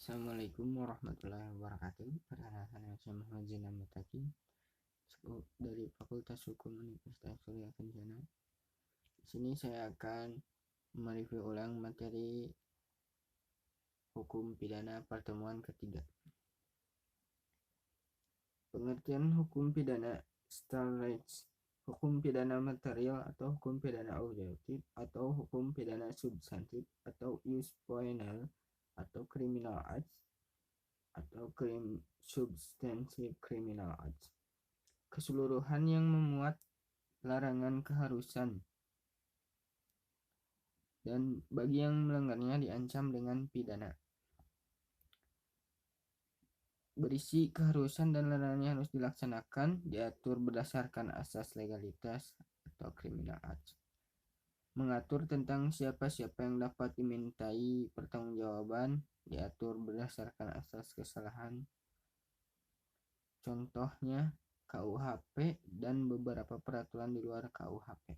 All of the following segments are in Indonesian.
Assalamualaikum warahmatullahi wabarakatuh. Perkenalkan, saya Muhammad Zainal Mutaki dari Fakultas Hukum Universitas Surya Kencana. Di sini saya akan mereview ulang materi hukum pidana pertemuan ketiga. Pengertian hukum pidana Starlights, hukum pidana material atau hukum pidana objektif atau hukum pidana substantif atau ius poenal atau criminal acts atau substantive criminal acts, keseluruhan yang memuat larangan keharusan dan bagi yang melanggarnya diancam dengan pidana. Berisi keharusan dan larangannya harus dilaksanakan, diatur berdasarkan asas legalitas atau criminal acts. Mengatur tentang siapa-siapa yang dapat dimintai pertanggungjawaban, diatur berdasarkan asas kesalahan. Contohnya KUHP dan beberapa peraturan di luar KUHP.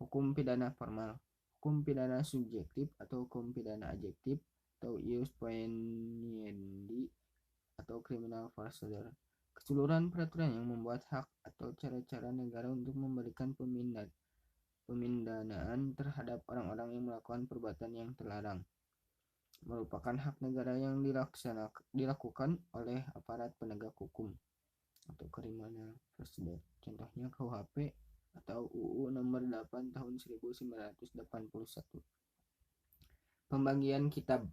Hukum pidana formal, hukum pidana subjektif atau hukum pidana adjektif atau ius poeniendi atau criminal procedure, keseluruhan peraturan yang membuat hak atau cara-cara negara untuk memberikan pemindanaan terhadap orang-orang yang melakukan perbuatan yang terlarang merupakan hak negara yang dilakukan oleh aparat penegak hukum atau criminal procedure. Contohnya KUHP atau UU nomor 8 tahun 1981. Pembagian kitab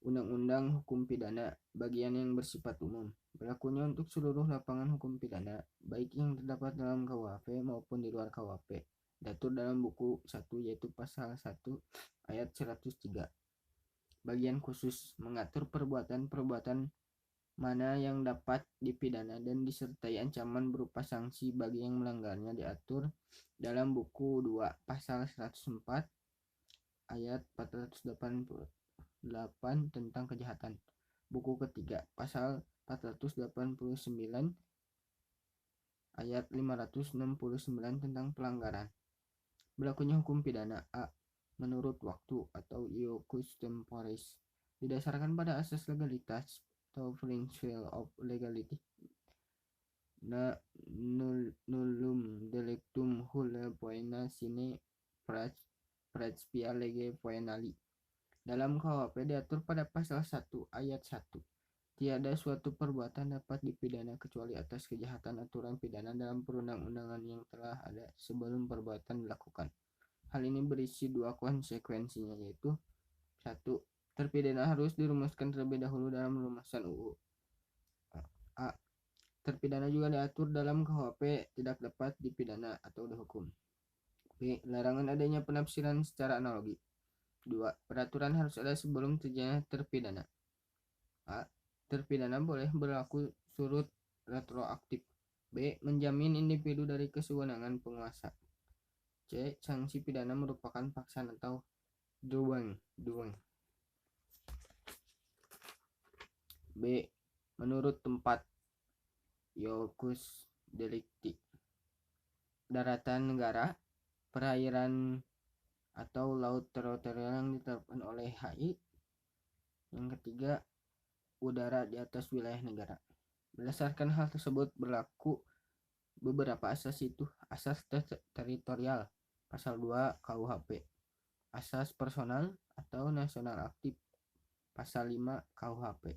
Undang-Undang Hukum Pidana, bagian yang bersifat umum, berlakunya untuk seluruh lapangan hukum pidana, baik yang terdapat dalam KUHP maupun di luar KUHP. Diatur dalam buku 1 yaitu pasal 1 ayat 103. Bagian khusus mengatur perbuatan-perbuatan mana yang dapat dipidana dan disertai ancaman berupa sanksi bagi yang melanggarnya, diatur dalam buku 2 pasal 104 ayat 488 tentang kejahatan. Buku ketiga pasal 489 ayat 569 tentang pelanggaran. Berlakunya hukum pidana A menurut waktu atau ius temporis didasarkan pada asas legalitas atau principle of legality. Nullum delictum hule poena sine praespia lege poenali. Dalam KUHP diatur pada pasal 1 ayat 1. Tiada suatu perbuatan dapat dipidana kecuali atas kejahatan aturan pidana dalam perundang-undangan yang telah ada sebelum perbuatan dilakukan. Hal ini berisi dua konsekuensinya, yaitu 1. Terpidana harus dirumuskan terlebih dahulu dalam rumusan UU. A. Terpidana juga diatur dalam KUHP tidak dapat dipidana atau dihukum. B. Larangan adanya penafsiran secara analogi. 2. Peraturan harus ada sebelum terjadinya terpidana. A. Terpidana boleh berlaku surut retroaktif. B. Menjamin individu dari kesewenangan penguasa. C. Sanksi pidana merupakan paksaan atau duweng. B. Menurut tempat locus delicti, daratan negara, perairan atau laut teritorial yang ditetapkan oleh HI. Yang ketiga, udara di atas wilayah negara. Berdasarkan hal tersebut berlaku beberapa asas, itu asas teritorial pasal 2 KUHP, asas personal atau nasional aktif pasal 5 KUHP,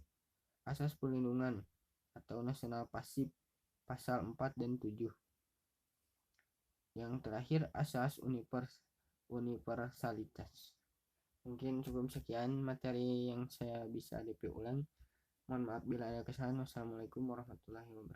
asas perlindungan atau nasional pasif pasal 4 dan 7. Yang terakhir asas universalitas. Mungkin cukup sekian materi yang saya bisa DP ulang. Mohon maaf bila ada kesalahan. Wassalamualaikum warahmatullahi wabarakatuh.